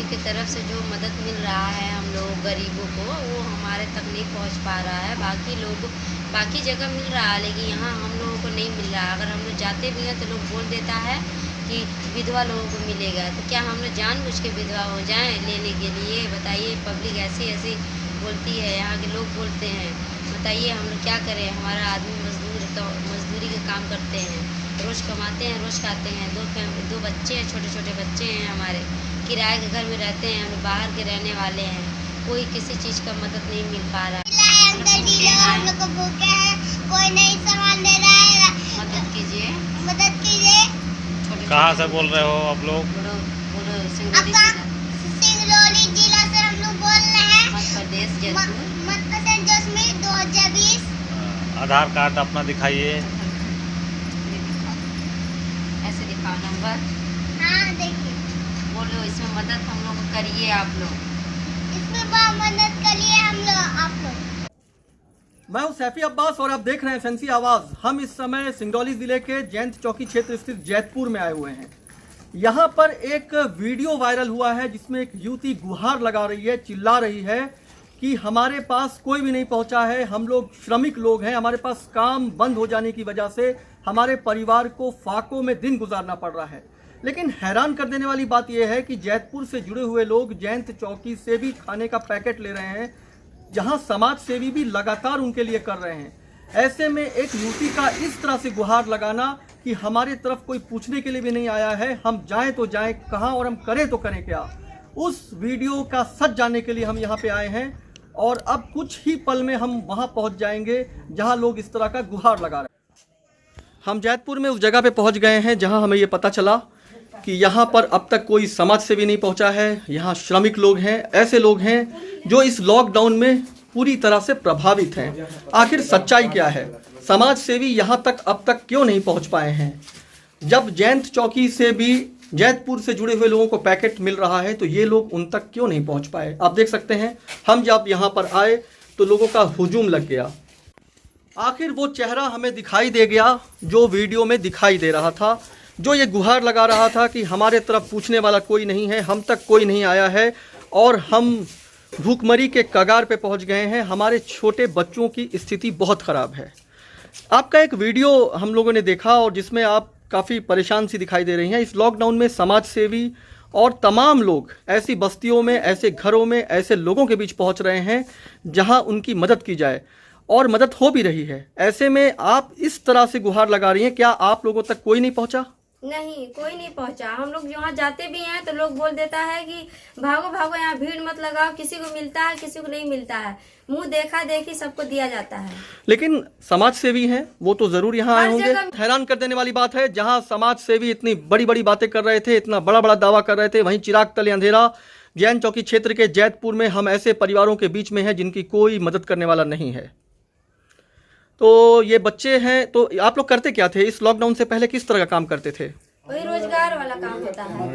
की तरफ से जो मदद मिल रहा है हम लोग गरीबों को, वो हमारे तक नहीं पहुंच पा रहा है। बाकी जगह मिल रहा है, लेकिन यहाँ हम लोगों को नहीं मिल रहा। अगर हम लोग जाते भी हैं तो लोग बोल देता है कि विधवा लोगों को मिलेगा। तो क्या हम लोग जानबूझ के विधवा हो जाएं लेने के लिए? बताइए, पब्लिक ऐसी ऐसी बोलती है, यहाँ के लोग बोलते हैं। बताइए हम लोग क्या करें? हमारा आदमी मजदूरी का काम करते हैं, रोज़ कमाते हैं, रोज़ खाते हैं। दो बच्चे हैं, छोटे छोटे बच्चे हैं हमारे, किराए के घर में रहते हैं। हम लोग बाहर के रहने वाले हैं, कोई किसी चीज़ का मदद नहीं मिल पा रहा है। हम लोग को भूखे हैं, कोई नहीं सामान दे रहा है। मदद कीजिए, मदद कीजिए। कहाँ से बोल रहे हो आप लोग? सिंगरौली जिला से हम लोग बोल रहे हैं। मध्य प्रदेश जयपुर। मध्य प्रदेश में 2020। आधार कार्ड अपना दिखाइए। ऐसे दिखाओ नंबर। हाँ देखिए, बोलो इसमें मदद हम लोग को करिए आप लोग। इसमें बहुत मदद करिए हम लोग, आप लोग। मैं हूं सैफी अब्बास और आप देख रहे हैं फैंसी आवाज। हम इस समय सिंगरौली जिले के जयंत चौकी क्षेत्र स्थित जैतपुर में आए हुए हैं। यहाँ पर एक वीडियो वायरल हुआ है जिसमें एक युवती गुहार लगा रही है, चिल्ला रही है कि हमारे पास कोई भी नहीं पहुंचा है, हम लोग श्रमिक लोग हैं, हमारे पास काम बंद हो जाने की वजह से हमारे परिवार को फाकों में दिन गुजारना पड़ रहा है। लेकिन हैरान कर देने वाली बात यह है कि जैतपुर से जुड़े हुए लोग जयंत चौकी से भी खाने का पैकेट ले रहे हैं, जहां समाज सेवी भी लगातार उनके लिए कर रहे हैं। ऐसे में एक युवती का इस तरह से गुहार लगाना कि हमारे तरफ कोई पूछने के लिए भी नहीं आया है, हम जाएं तो जाएं कहां और हम करें तो करें क्या, उस वीडियो का सच जानने के लिए हम यहां पे आए हैं। और अब कुछ ही पल में हम वहां पहुंच जाएंगे जहां लोग इस तरह का गुहार लगा रहे हैं। हम जैतपुर में उस जगह पे पहुंच गए हैं जहां हमें ये पता चला कि यहाँ पर अब तक कोई समाज सेवी नहीं पहुँचा है। यहाँ श्रमिक लोग हैं, ऐसे लोग हैं जो इस लॉकडाउन में पूरी तरह से प्रभावित हैं। आखिर सच्चाई क्या है? समाज सेवी यहाँ तक अब तक क्यों नहीं पहुँच पाए हैं? जब जयंत चौकी से भी जैतपुर से जुड़े हुए लोगों को पैकेट मिल रहा है तो ये लोग उन तक क्यों नहीं पहुँच पाए? आप देख सकते हैं, हम जब यहाँ पर आए तो लोगों का हुजूम लग गया। आखिर वो चेहरा हमें दिखाई दे गया जो वीडियो में दिखाई दे रहा था, जो ये गुहार लगा रहा था कि हमारे तरफ पूछने वाला कोई नहीं है, हम तक कोई नहीं आया है और हम भूखमरी के कगार पे पहुंच गए हैं। हमारे छोटे बच्चों की स्थिति बहुत ख़राब है। आपका एक वीडियो हम लोगों ने देखा और जिसमें आप काफ़ी परेशान सी दिखाई दे रही हैं। इस लॉकडाउन में समाज सेवी और तमाम लोग ऐसी बस्तियों में, ऐसे घरों में, ऐसे लोगों के बीच पहुंच रहे हैं जहां उनकी मदद की जाए और मदद हो भी रही है। ऐसे में आप इस तरह से गुहार लगा रही हैं, क्या आप लोगों तक कोई नहीं पहुंचा? नहीं, कोई नहीं पहुंचा। हम लोग यहाँ जाते भी हैं तो लोग बोल देता है कि भागो भागो, यहाँ भीड़ मत लगाओ, किसी को मिलता है किसी को नहीं मिलता है, मुंह देखा देखी सबको दिया जाता है। लेकिन समाज सेवी हैं, वो तो जरूर यहाँ आए होंगे। हैरान कर देने वाली बात है, जहाँ समाज सेवी इतनी बड़ी बड़ी बातें कर रहे थे, इतना बड़ा बड़ा दावा कर रहे थे, वहीं चिराग तले अंधेरा। जैन चौकी क्षेत्र के जैतपुर में हम ऐसे परिवारों के बीच में हैं जिनकी कोई मदद करने वाला नहीं है। तो ये बच्चे हैं, तो आप लोग करते क्या थे? इस लॉकडाउन से पहले किस तरह का काम करते थे? वही रोजगार वाला काम होता है,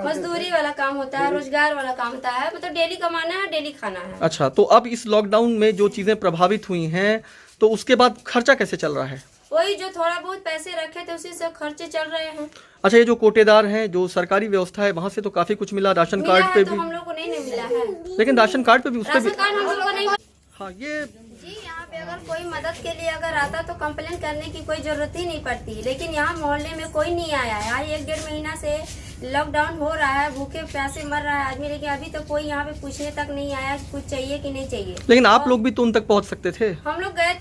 मजदूरी वाला काम होता है, रोजगार वाला काम होता है। मतलब डेली कमाना है, डेली खाना है। अच्छा, तो अब इस लॉकडाउन में जो चीजें प्रभावित हुई हैं तो उसके बाद खर्चा कैसे चल रहा है? वही जो थोड़ा बहुत पैसे रखे थे उसी से खर्चे चल रहे हैं। अच्छा, ये जो कोटेदार हैं, जो सरकारी व्यवस्था है, वहाँ से तो काफी कुछ मिला, राशन कार्ड पे तो भी हम लोग को नहीं मिला है। लेकिन राशन कार्ड पे भी, उस पे भी राशन कार्ड हम लोग को नहीं। हाँ, ये जी, यहाँ पे अगर कोई मदद के लिए अगर आता तो कंप्लेन करने की कोई जरूरत ही नहीं पड़ती, लेकिन यहाँ मोहल्ले में कोई नहीं आया है। यहाँ 1-1.5 महीना से लॉकडाउन हो रहा है, भूखे प्यासे मर रहा है आदमी, लेकिन अभी तो कोई यहाँ पे पूछने तक नहीं आया कि कुछ चाहिए कि नहीं चाहिए। लेकिन आप लोग भी तो उन तक पहुँच सकते थे। हम लोग गए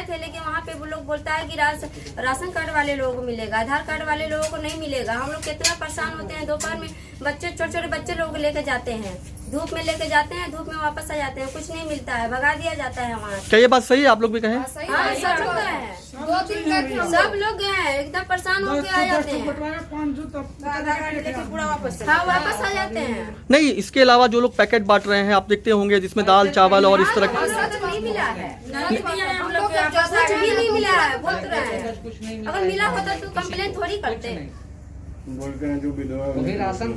थे लेकिन वहाँ पे वो लोग बोलता है कि राशन कार्ड वाले लोगों को मिलेगा, आधार कार्ड वाले लोगों को नहीं मिलेगा। हम लोग कितना परेशान होते हैं। दोपहर में बच्चे, छोटे छोटे बच्चे लोग लेके जाते हैं, धूप में लेके जाते हैं, धूप में वापस आ जाते हैं, कुछ नहीं मिलता है, भगा दिया जाता है वहाँ। क्या ये बात सही है? आप लोग भी कहें। हाँ, सब लोग गए हैं, 2-3 गए थे, सब लोग गए हैं, एकदम परेशान होके आ जाते हैं। हाँ, वापस आ जाते हैं। नहीं, इसके अलावा जो लोग पैकेट बांट रहे हैं आप देखते होंगे, जिसमें दाल चावल और इस तरह के, नहीं मिला है, हम लोग कुछ भी नहीं मिला है, बोल रहे हैं। अगर मिला होता तो कंप्लेन थोड़ी करते। बोलते हैं जो विधवा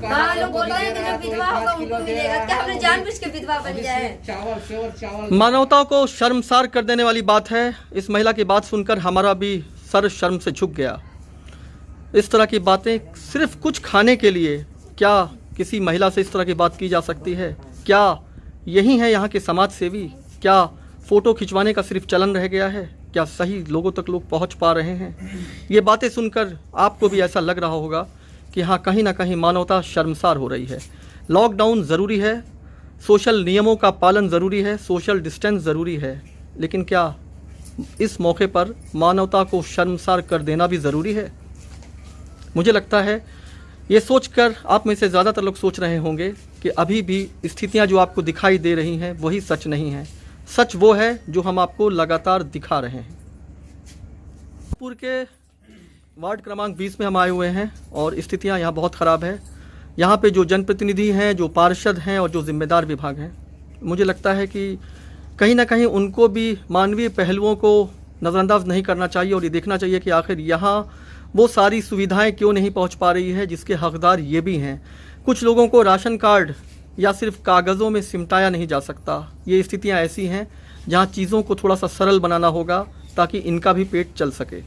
हाँ, लोग बोलते हैं कि जो विधवा होगा उनको मिलेगा। क्या हमने जानबूझ के विधवा बन जाए? मानवता को शर्मसार कर देने वाली बात है। इस महिला की बात सुनकर हमारा भी सर शर्म से झुक गया। इस तरह की बातें सिर्फ कुछ खाने के लिए क्या किसी महिला से इस तरह की बात की जा सकती है? क्या यही है यहाँ के समाज सेवी? क्या फ़ोटो खिंचवाने का सिर्फ चलन रह गया है? क्या सही लोगों तक लोग पहुँच पा रहे हैं? ये बातें सुनकर आपको भी ऐसा लग रहा होगा कि हाँ, कहीं ना कहीं मानवता शर्मसार हो रही है। लॉकडाउन ज़रूरी है, सोशल नियमों का पालन ज़रूरी है, सोशल डिस्टेंस ज़रूरी है, लेकिन क्या इस मौके पर मानवता को शर्मसार कर देना भी ज़रूरी है? मुझे लगता है ये सोचकर आप में से ज़्यादातर लोग सोच रहे होंगे कि अभी भी स्थितियां जो आपको दिखाई दे रही हैं वही सच नहीं है। सच वो है जो हम आपको लगातार दिखा रहे हैं। जयपुर के वार्ड क्रमांक 20 में हम आए हुए हैं और स्थितियां यहाँ बहुत ख़राब है। यहाँ पे जो जनप्रतिनिधि हैं, जो पार्षद हैं और जो जिम्मेदार विभाग हैं, मुझे लगता है कि कहीं ना कहीं उनको भी मानवीय पहलुओं को नज़रअंदाज नहीं करना चाहिए और ये देखना चाहिए कि आखिर यहाँ वो सारी सुविधाएं क्यों नहीं पहुँच पा रही है जिसके हकदार ये भी हैं। कुछ लोगों को राशन कार्ड या सिर्फ कागज़ों में सिमटाया नहीं जा सकता। ये स्थितियाँ ऐसी हैं जहाँ चीज़ों को थोड़ा सा सरल बनाना होगा ताकि इनका भी पेट चल सके।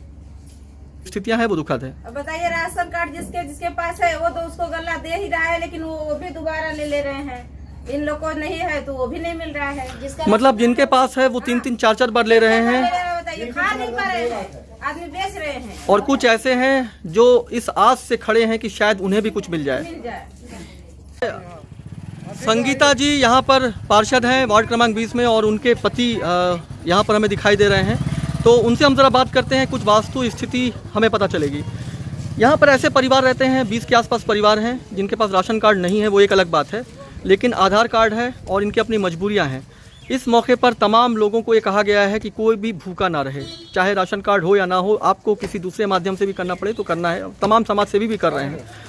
स्थितियाँ हैं वो दुखद है। अब बताइए, राशन कार्ड जिसके पास है वो तो उसको गल्ला दे ही रहा है, लेकिन वो भी दोबारा ले रहे हैं। इन लोग को नहीं है तो वो भी नहीं मिल रहा है। मतलब जिनके पास है वो 3-3 4-4 बार ले रहे हैं। बताइए, खा नहीं पा रहे हैं, आदमी बेच रहे हैं। और कुछ ऐसे हैं जो इस आस से खड़े हैं कि शायद उन्हें भी कुछ मिल जाए। संगीता जी यहाँ पर पार्षद हैं वार्ड क्रमांक 20 में और उनके पति यहाँ पर हमें दिखाई दे रहे हैं, तो उनसे हम ज़रा बात करते हैं, कुछ वास्तु स्थिति हमें पता चलेगी। यहाँ पर ऐसे परिवार रहते हैं, 20 के आसपास परिवार हैं जिनके पास राशन कार्ड नहीं है, वो एक अलग बात है, लेकिन आधार कार्ड है और इनकी अपनी मजबूरियाँ हैं। इस मौके पर तमाम लोगों को ये कहा गया है कि कोई भी भूखा ना रहे, चाहे राशन कार्ड हो या ना हो, आपको किसी दूसरे माध्यम से भी करना पड़े तो करना है। तमाम समाज सेवी भी कर रहे हैं।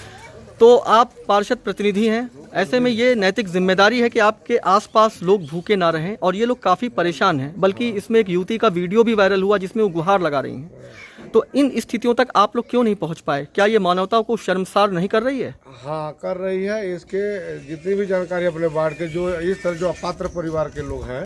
तो आप पार्षद प्रतिनिधि हैं, ऐसे में ये नैतिक जिम्मेदारी है कि आपके आसपास लोग भूखे ना रहें और ये लोग काफ़ी परेशान हैं। बल्कि इसमें एक युवती का वीडियो भी वायरल हुआ जिसमें वो गुहार लगा रही हैं। तो इन स्थितियों तक आप लोग क्यों नहीं पहुंच पाए? क्या ये मानवता को शर्मसार नहीं कर रही है? हाँ, कर रही है। इसके जितनी भी जानकारी अपने वार्ड के जो इस तरह जो अपात्र परिवार के लोग हैं,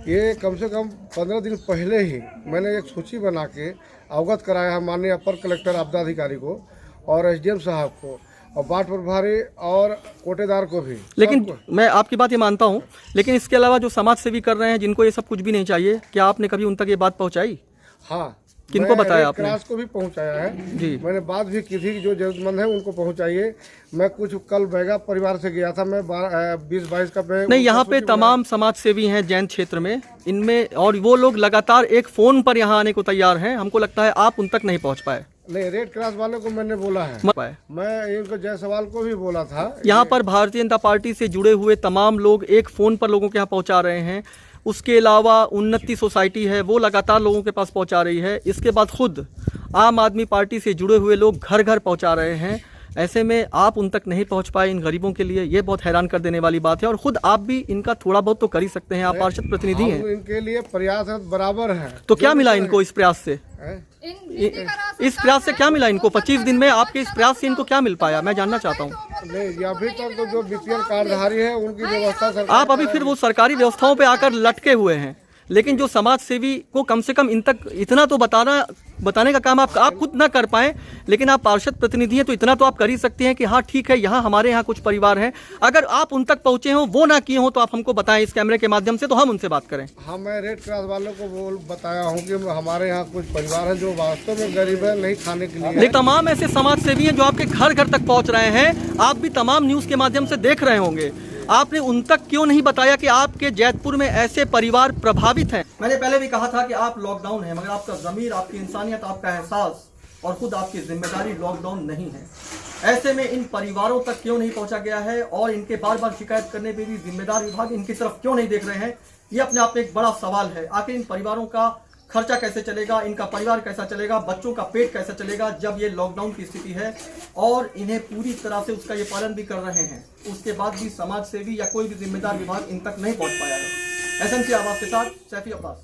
ये कम से कम 15 दिन पहले ही मैंने एक सूची बना के अवगत कराया है माननीय अपर कलेक्टर आपदा अधिकारी को और SDM साहब को और वार्ड प्रभारी और कोटेदार को भी। लेकिन मैं आपकी बात ये मानता हूँ, लेकिन इसके अलावा जो समाज सेवी कर रहे हैं जिनको ये सब कुछ भी नहीं चाहिए, क्या आपने कभी उन तक ये बात पहुँचाई? हाँ, किनको बताया आपने? क्लास को भी पहुंचाया है जी। मैंने बात भी की थी कि जो जरूरतमंद है उनको पहुंचाइए। मैं कुछ कल बैगा परिवार से गया था, मैं 20-22 का बैग नहीं, यहाँ पे तमाम समाज सेवी हैं जैन क्षेत्र में, इनमें, और वो लोग लगातार एक फ़ोन पर यहाँ आने को तैयार हैं। हमको लगता है आप उन तक नहीं पहुँच पाए। नहीं, रेड क्रॉस वाले को मैंने बोला है, मैं इनको जायसवाल को भी बोला था। यहाँ पर भारतीय जनता पार्टी से जुड़े हुए तमाम लोग एक फ़ोन पर लोगों के यहाँ पहुँचा रहे हैं। उसके अलावा उन्नति सोसाइटी है, वो लगातार लोगों के पास पहुंचा रही है। इसके बाद खुद आम आदमी पार्टी से जुड़े हुए लोग घर घर पहुंचा रहे हैं। ऐसे में आप उन तक नहीं पहुंच पाए इन गरीबों के लिए, ये बहुत हैरान कर देने वाली बात है। और खुद आप भी इनका थोड़ा बहुत तो कर ही सकते हैं, आप पार्षद प्रतिनिधि हैं। इनके लिए प्रयास बराबर है। तो क्या मिला इनको इस प्रयास से? इस प्रयास से क्या मिला इनको? 25 दिन में आपके इस प्रयास से इनको क्या मिल पाया, मैं जानना चाहता हूँ। नहीं, अभी तक तो जो BPL कार्डधारी है उनकी व्यवस्था आप अभी फिर वो सरकारी व्यवस्थाओं पे आकर लटके हुए हैं, लेकिन जो समाज सेवी को कम से कम इन तक इतना तो बताने का काम आप खुद ना कर पाए, लेकिन आप पार्षद प्रतिनिधि हैं तो इतना तो आप कर ही सकते हैं कि हाँ ठीक है, यहाँ हमारे यहाँ कुछ परिवार हैं, अगर आप उन तक पहुँचे हो, वो ना किए हो, तो आप हमको बताएं इस कैमरे के माध्यम से, तो हम उनसे बात करें। हाँ, मैं रेड क्रॉस वालों को बताया हूँ कि हमारे यहाँ कुछ परिवार है जो वास्तव में गरीब है, नहीं खाने के लिए। लेकिन तमाम ऐसे समाज सेवी हैं जो आपके घर घर तक पहुँच रहे हैं, आप भी तमाम न्यूज़ के माध्यम से देख रहे होंगे। आपने उन तक क्यों नहीं बताया कि आपके जैतपुर में ऐसे परिवार प्रभावित हैं? मैंने पहले भी कहा था कि आप लॉकडाउन है, मगर आपका ज़मीर, आपकी इंसानियत, आपका एहसास और खुद आपकी जिम्मेदारी लॉकडाउन नहीं है। ऐसे में इन परिवारों तक क्यों नहीं पहुंचा गया है और इनके बार बार शिकायत करने पे भी जिम्मेदार विभाग इनकी तरफ क्यों नहीं देख रहे हैं, ये अपने आप में एक बड़ा सवाल है। आखिर इन परिवारों का खर्चा कैसे चलेगा, इनका परिवार कैसा चलेगा, बच्चों का पेट कैसा चलेगा जब ये लॉकडाउन की स्थिति है और इन्हें पूरी तरह से उसका ये पालन भी कर रहे हैं, उसके बाद भी समाज सेवी या कोई भी जिम्मेदार विभाग इन तक नहीं पहुंच पाया है। SMC आवाज के साथ सैफी अब्बास।